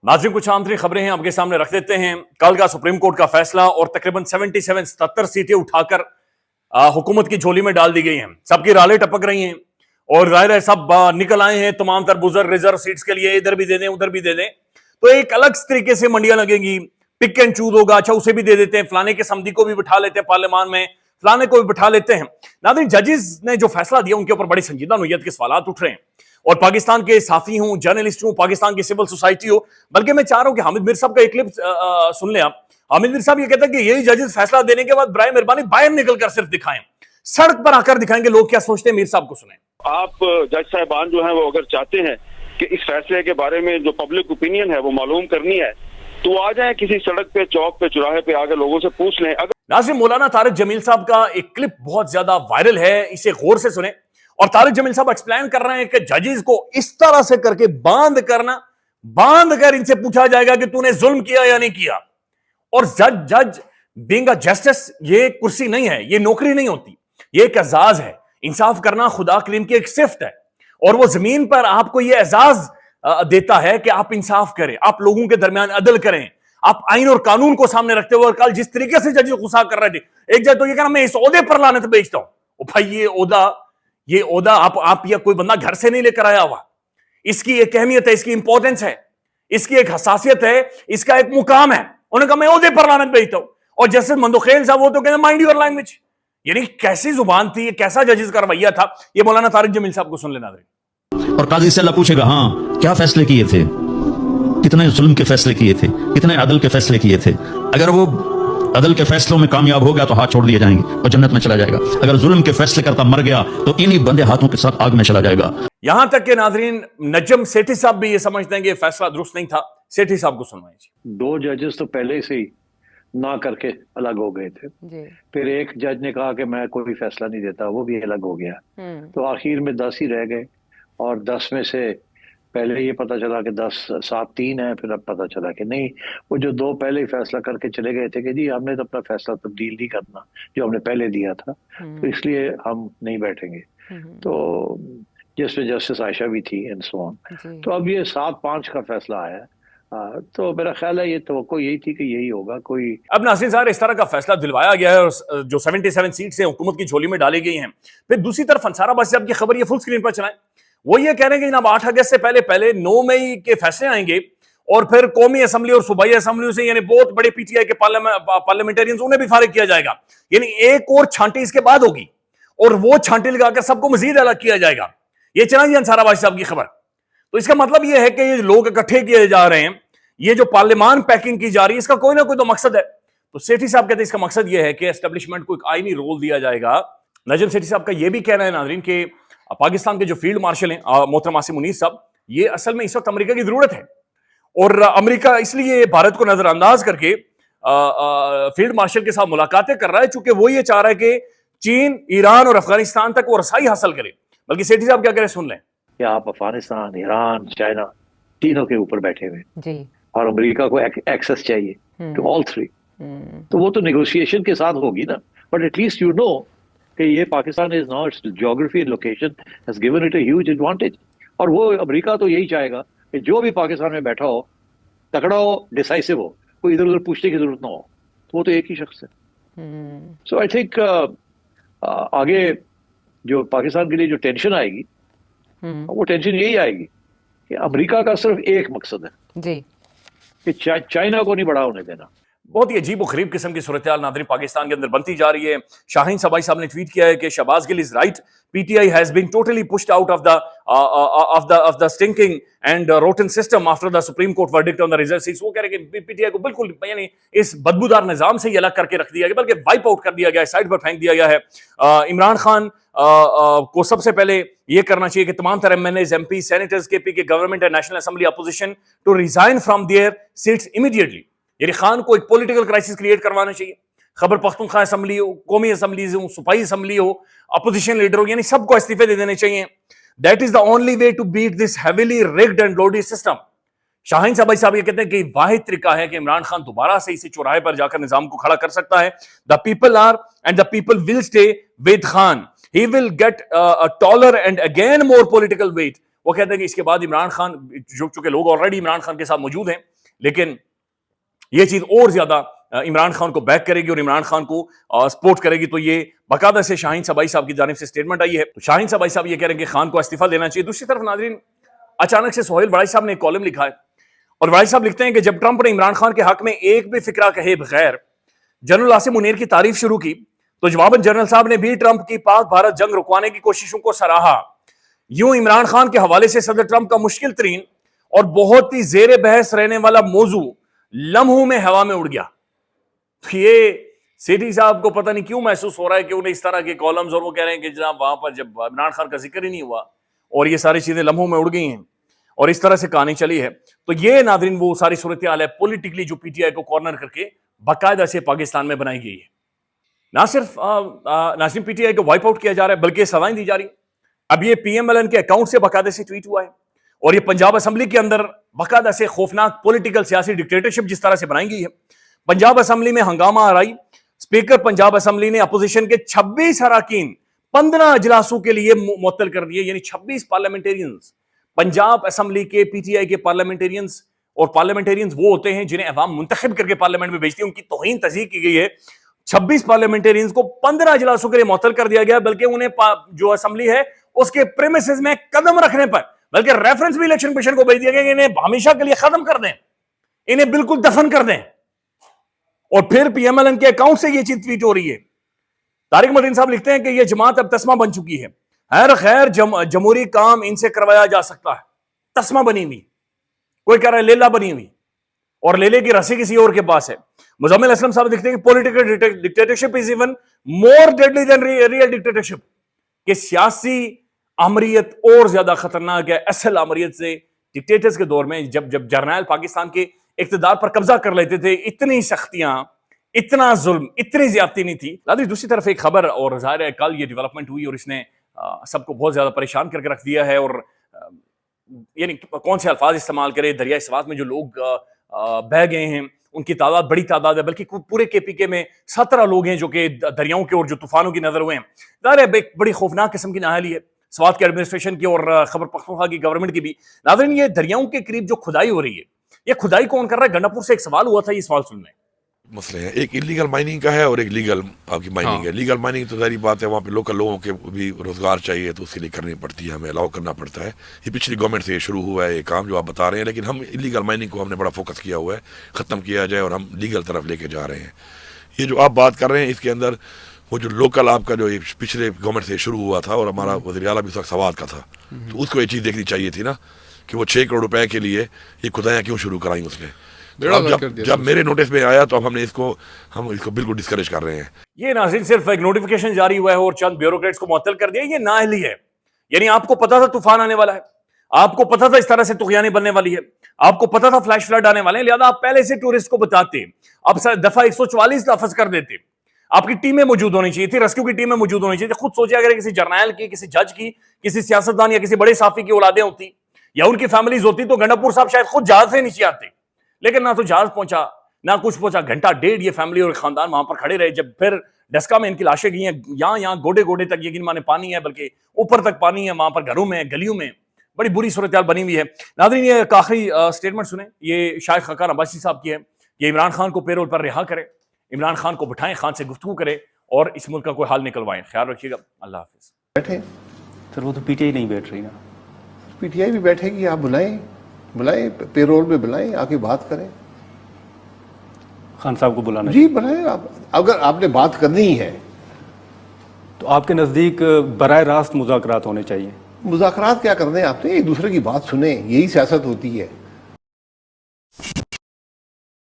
नाज़रीन, कुछ आंतरिक खबरें हैं आपके सामने रख देते हैं। कल का सुप्रीम कोर्ट का फैसला और तकरीबन 77 सीटें उठाकर हुकूमत की झोली में डाल दी गई हैं। सबकी रालें टपक रही हैं और जाहिर है सब निकल आए हैं तमाम तरबूजर रिजर्व सीट्स के लिए, इधर भी दे दें उधर भी दे दें। तो एक अलग तरीके से मंडियां लगेंगी, पिक एंड चूज होगा। अच्छा, उसे भी दे देते हैं, फलाने के समधी को भी बिठा लेते हैं पार्लियामान में, फलाने को भी बिठा लेते हैं। नाज़रीन, जजेस ने जो फैसला दिया उनके ऊपर बड़ी संजीदा नोयत के सवाल उठ रहे हैं और पाकिस्तान के साथी हूं, जर्नलिस्ट हूं, पाकिस्तान की सिविल सोसाइटी हो, बल्कि मैं चाह रहा हूं कि हामिद मीर साहब का एक क्लिप सुन लें आप। हामिद मीर साहब ये कहते हैं कि यही जजेस फैसला देने के बाद बराए मेहरबानी बाहर निकलकर सिर्फ दिखाएं, सड़क पर आकर दिखाएंगे लोग क्या सोचते हैं। मीर साहब को सुने। आप जज साहबान जो हैं वो अगर चाहते हैं कि इस फैसले के बारे में जो पब्लिक ओपिनियन है वो मालूम करनी है तो आ जाए किसी सड़क पे, चौक पे, चौराहे पे आकर लोगों से पूछ लें। अगर नाज़रीन, मौलाना तारिक जमील साहब का एक क्लिप बहुत ज्यादा वायरल है, इसे गौर से सुने। और तारिक जमील साहब एक्सप्लेन कर रहे हैं कि जजेस को इस तरह से करके बांध कर इनसे पूछा जाएगा कि तूने जुल्म किया या नहीं किया। और जज बीइंग अ जस्टिस ये कुर्सी नहीं है, ये नौकरी नहीं होती, ये एक एजाज है। इंसाफ करना खुदा करीम की एक सिफ्त है और वो जमीन पर आपको ये एजाज देता है कि आप इंसाफ करें, आप लोगों के दरमियान अदल करें, आप आइन और कानून को सामने रखते हुए। कल जिस तरीके से जज गुस्सा कर रहे थे, एक जज तो ये कहना मैं इस ओहदे पर लानत बेचता हूं। भाई ये ओहदा आप या कोई बंदा घर से नहीं लेकर आया हुआ। इसकी एक अहमियत है, इसकी इंपॉर्टेंस है, इसकी एक हसासियत है, इसका एक मुकाम है। उन्होंने कहा मैं ओहदे पर लानत बेचता हूं। और जैसे मंदोखेल साहब वो तो कहते माइंड योर लैंग्वेज। यानी कैसी जुबान थी, कैसा जजेस का रवैया था, ये मौलाना तारिक जमील साहब को सुन लेना। और काजी से अल्लाह पूछेगा, हाँ क्या फैसले किए थे, कितने जुल्म के फैसले किए थे, कितने अदल के फैसले किए थे। अगर वो अदल के फैसलों में कामयाब हो गया तो हाथ छोड़ दिए जाएंगे और जन्नत में चला जाएगा। अगर जुल्म के फैसले करता मर गया तो इन्हीं बंदे हाथों के साथ आग में चला जाएगा। यहां तक के नाजरीन नजम सेठी साहब भी ये समझते हैं कि फैसला दुरुस्त नहीं था। सेठी साहब को सुनवाइए। दो जजेस तो पहले से ही ना करके अलग हो गए थे जी। फिर एक जज ने कहा कि मैं कोई फैसला नहीं देता, वो भी अलग हो गया। तो आखिर में 10 ही रह गए और 10 में से पहले ये पता चला कि 10-7-3 है, फिर अब पता चला कि नहीं, वो जो 2 पहले ही फैसला करके चले गए थे कि जी हमने तो अपना फैसला तब्दील नहीं करना जो हमने पहले दिया था, तो इसलिए हम नहीं बैठेंगे। तो जिसमें जस्टिस आयशा भी थी एंड सो ऑन। तो अब ये 7-5 का फैसला आया। तो मेरा ख्याल है ये तो यही थी कि यही होगा। कोई अब नासिर साहब इस तरह का फैसला दिलवाया गया है और जो 77 सीट से हुकूमत की झोली में डाली गई हैं। फिर दूसरी तरफ अंसार अब्बास साहब की खबर ये फुल स्क्रीन पर चलाएं, वो ये कह रहे हैं कि जनाब 8 अगस्त से पहले 9 मई के फैसले आएंगे और फिर कौमी असेंबली और सूबाई असेंबलियों से यानी बहुत बड़े पीटीआई के पार्लियामेंटेरियंस उन्हें भी फारिग किया जाएगा। यानी एक और छांटी इसके बाद होगी और वो छांटी लगाकर सबको मजीद अलग किया जाएगा। ये चला जी अंसार अब्बास साहब की खबर। तो इसका मतलब ये है कि ये लोग इकट्ठे किए जा रहे हैं, ये जो पार्लियामान पैकिंग की जा रही है इसका कोई ना कोई तो मकसद है। तो सेठी साहब कहते हैं इसका मकसद ये है कि एस्टेब्लिशमेंट को एक आईनी रोल दिया जाएगा। नजम सेठी साहब का ये भी कहना है नाजरीन कि पाकिस्तान के जो फील्ड मार्शल हैं मोहतरम आसिम मुनीर साहब, ये असल में इस वक्त अमेरिका की जरूरत है और अमेरिका इसलिए भारत को नजरअंदाज करके फील्ड मार्शल के साथ मुलाकातें कर रहा है, चूंकि वो ये चाह रहा है कि चीन, ईरान और अफगानिस्तान तक वो रसाई हासिल करे। बल्कि सेठी साहब क्या कह रहे हैं सुन लें। कि आप अफगानिस्तान, ईरान, चाइना तीनों के ऊपर बैठे हुए और अमेरिका को एक्सेस चाहिए टू ऑल 3। तो वो तो नेगोशिएशन के साथ होगी ना, बट एटलीस्ट यू नो कि ये Pakistan is now it's geography and location has given it a huge advantage. और वो अमेरिका तो यही चाहेगा कि जो भी पाकिस्तान में बैठा हो, तगड़ा हो, डिसाइसिव हो, कोई इधर उधर पूछने की जरूरत ना हो, तो वो तो एक ही शख्स है। सो आई थिंक आगे जो पाकिस्तान के लिए जो टेंशन आएगी वो टेंशन यही आएगी कि अमेरिका का सिर्फ एक मकसद है जी कि चाइना को नहीं बड़ा होने देना। बहुत ही अजीब और गरीब किस्म की सूरत हाल नाज़रीन पाकिस्तान के अंदर बनती जा रही है। शाहीन सबाई साहब ने ट्वीट किया है कि Shahbaz Gill is right, PTI has been totally pushed out of the stinking and rotten system after the Supreme Court verdict on the reserve seats. वो कह रहे हैं कि पीटीआई को बिल्कुल यानी इस बदबूदार निजाम से ही अलग करके रख दिया गया, बल्कि वाइप आउट कर दिया गया है, साइड पर फेंक दिया गया है। इमरान खान को सबसे पहले ये करना चाहिए कि तमाम तरह एमएनएज, एमपी, सेनेटर्स, केपी के government and National Assembly opposition to resign from their seats immediately. यानी खान को एक पॉलिटिकल क्राइसिस क्रिएट करवाना चाहिए। खबर पख्तूनख्वा असेंबली हो, कौमी असेंबलीज हो, सूबाई असेंबली हो, अपोजिशन लीडर हो, यानी सबको इस्तीफे दे देने चाहिए। That is the only way to beat this heavily rigged and loaded system. Shaheen Sehbai साहब ये कहते हैं कि वाहिद तरीका है कि इमरान खान दोबारा से इसी चौराहे पर जाकर निजाम को खड़ा कर सकता है। The people are and the people will stay with Khan, he will get a taller and again more political weight. वो कहते हैं कि इसके बाद इमरान खान, जो चूंकि लोग ऑलरेडी इमरान खान के साथ मौजूद हैं, لیکن یہ چیز اور زیادہ عمران خان کو بیک کرے گی اور عمران خان کو سپورٹ کرے گی. تو یہ باقاعدہ سے شاہین صبائی صاحب کی جانب سے اسٹیٹمنٹ آئی ہے. تو شاہین صبائی صاحب یہ کہہ رہے ہیں کہ خان کو استعفیٰ دینا چاہیے. دوسری طرف ناظرین اچانک سے سہیل وڑائی صاحب نے ایک کالم لکھا ہے اور وڑائی صاحب لکھتے ہیں کہ جب ٹرمپ نے عمران خان کے حق میں ایک بھی فکرہ کہے بغیر جنرل عاصم منیر کی تعریف شروع کی تو جواباً جنرل صاحب نے بھی ٹرمپ کی پاک بھارت جنگ رکوانے کی کوششوں کو سراہا. یوں عمران خان کے حوالے سے صدر ٹرمپ کا مشکل ترین اور بہت ہی زیر بحث رہنے والا موضوع لمحوں میں ہوا میں اڑ گیا. یہ سیٹھی صاحب کو پتہ نہیں کیوں محسوس ہو رہا ہے کہ انہیں اس طرح کے کالمز اور وہ کہہ رہے ہیں کہ جناب وہاں پر جب عمران خان کا ذکر ہی نہیں ہوا اور یہ ساری چیزیں لمحوں میں اڑ گئی ہیں اور اس طرح سے کہانی چلی ہے. تو یہ ناظرین وہ ساری صورتحال ہے پولیٹیکلی جو پی ٹی آئی کو کارنر کر کے باقاعدہ سے پاکستان میں بنائی گئی ہے. نہ صرف ناظرین پی ٹی آئی کو وائپ آؤٹ کیا جا رہا ہے بلکہ سزائیں دی جا رہی. اب یہ پی ایم ایل این کے اکاؤنٹ سے باقاعدہ سے ٹویٹ ہوا ہے اور یہ پنجاب اسمبلی کے اندر باقاعدہ سے خوفناک پولیٹیکل سیاسی ڈکٹیٹرشپ جس طرح سے بنائی گئی ہے. پنجاب اسمبلی میں ہنگامہ آرائی. اسپیکر پنجاب اسمبلی نے اپوزیشن کے 26 اراکین 15 اجلاسوں کے لیے معطل کر دیے. یعنی 26 پارلیمنٹیرینز پنجاب اسمبلی کے پی ٹی آئی کے پارلیمنٹیرینز اور پارلیمنٹیرینز وہ ہوتے ہیں جنہیں عوام منتخب کر کے پارلیمنٹ میں بھیجتی ہیں. ان کی توہین تذیع کی گئی ہے. 26 پارلیمنٹیرینز کو 15 اجلاسوں کے لیے معطل کر دیا گیا بلکہ انہیں جو اسمبلی ہے اس کے پریمیسز میں قدم رکھنے پر بلکہ ریفرنس بھی الیکشن کمیشن کو بھیج دیا گیا کہ انہیں ہمیشہ کے لیے ختم کر دیں, انہیں بالکل دفن کر دیں. اور پھر پی ایم ایل این کے اکاؤنٹ سے یہ چیز ٹویٹ ہو رہی ہے. طارق مدین صاحب لکھتے ہیں کہ یہ جماعت اب تسمہ بن چکی ہے. خیر جمہوری کام ان سے کروایا جا سکتا ہے. تسمہ بنی ہوئی, کوئی کہہ رہا ہے لیلا بنی ہوئی اور لیلے کی رسی کسی اور کے پاس ہے. مزمل اسلم صاحب لکھتے ہیں کہ political dictatorship is even more deadly than real dictatorship. کہ سیاسی آمریت اور زیادہ خطرناک ہے اصل آمریت سے. ڈکٹیٹرز کے دور میں جب جرنیل پاکستان کے اقتدار پر قبضہ کر لیتے تھے اتنی سختیاں, اتنا ظلم, اتنی زیادتی نہیں تھی. دوسری طرف ایک خبر اور ظاہر ہے کل یہ ڈیولپمنٹ ہوئی اور اس نے سب کو بہت زیادہ پریشان کر کے رکھ دیا ہے. اور یعنی کون سے الفاظ استعمال کرے, دریائے سوات میں جو لوگ بہہ گئے ہیں ان کی تعداد بڑی تعداد ہے, بلکہ پورے کے پی کے میں 17 لوگ ہیں جو کہ دریاؤں کے اور جو طوفانوں کی نظر ہوئے ہیں. ظاہر ہے ایک بڑی خوفناک قسم کی نااہلی ہے سوات کے ایڈمنسٹریشن کی اور خیبر پختونخوا کی گورنمنٹ کی بھی. ناظرین یہ دریاؤں کے قریب جو کھدائی ہو رہی ہے یہ کھدائی کون کر رہا ہے؟ گنڈا پور سے ایک سوال ہوا تھا, یہ سوال سن لیں. مسئلے ہیں, ایک انلیگل مائننگ کا ہے اور ایک لیگل آپ کی مائننگ ہے. لیگل مائننگ تو ظاہری بات ہے وہاں پہ لوکل لوگوں کے بھی روزگار چاہیے تو اس کے لیے کرنی پڑتی ہے, ہمیں الاؤ کرنا پڑتا ہے. یہ پچھلی گورنمنٹ سے شروع ہوا ہے یہ کام جو آپ بتا رہے ہیں, لیکن ہم انلیگل مائننگ کو ہم نے بڑا فوکس کیا ہوا ہے ختم کیا جائے اور ہم لیگل طرف لے کے جا رہے ہیں. یہ جو آپ بات کر رہے ہیں اس کے اندر وہ جو لوکل آپ کا جو پچھلے گورنمنٹ سے شروع ہوا تھا اور ہمارا وزیر اعلیٰ بھی اس وقت سوات کا تھا, تو اس کو یہ چیز دیکھنی چاہیے تھی نا کہ وہ 6 کروڑ روپے کے لیے یہ کھدائیاں کیوں شروع کرائیں اس نے. جب میرے نوٹس میں آیا تو ہم اس کو بالکل ڈسکریج کر رہے ہیں. یہ ناظرین صرف ایک نوٹیفیکیشن جاری ہوا ہے اور چند بیوروکریٹس کو معطل کر دیا. یہ نااہلی ہے. یعنی آپ کو پتا تھا طوفان آنے والا ہے, آپ کو پتا تھا اس طرح سے طغیانی بننے والی ہے, آپ کو پتا تھا فلیش فلڈ آنے والے ہیں, لہذا آپ پہلے سے ٹورسٹ کو بتاتے, آپ دفعہ 144 لفظ کر دیتے. آپ کی ٹیمیں موجود ہونی چاہیے تھی, ریسکیو کی ٹیمیں موجود ہونی چاہیے تھی. خود سوچے اگر کسی جرنیل کی, کسی جج کی, کسی سیاستدان یا کسی بڑے صحافی کی اولادیں ہوتی یا ان کی فیملیز ہوتی تو گنڈا پور صاحب شاید خود جہاز سے نیچے آتے. لیکن نہ تو جہاز پہنچا نہ کچھ پہنچا. گھنٹہ ڈیڑھ یہ فیملی اور خاندان وہاں پر کھڑے رہے. جب پھر ڈسکا میں ان کی لاشیں گئی ہیں, یہاں گوڑے گوڑے تک یقین مانے پانی ہے, بلکہ اوپر تک پانی ہے وہاں پر, گھروں میں, گلیوں میں بڑی بری صورتحال بنی ہوئی ہے. ناظرین یہ ایک آخری اسٹیٹمنٹ سنیں, یہ شائخ خاقان عباسی صاحب کی ہے. یہ عمران خان کو پیرول پر رہا کرے, عمران خان کو بٹھائیں, خان سے گفتگو کرے اور اس ملک کا کوئی حال نکلوائیں. خیال رکھیے گا. اللہ حافظ. بیٹھے سر, وہ تو پی ٹی آئی نہیں بیٹھ رہی نا. پی ٹی آئی بھی بیٹھے گی, آپ بلائیں پیرول میں بلائیں, آ کے بات کریں. خان صاحب کو بلانا جی بلائیں. اگر آپ نے بات کرنی ہے تو آپ کے نزدیک براہ راست مذاکرات ہونے چاہیے. مذاکرات کیا کرنے ہیں آپ نے, ایک دوسرے کی بات سنیں, یہی سیاست ہوتی ہے.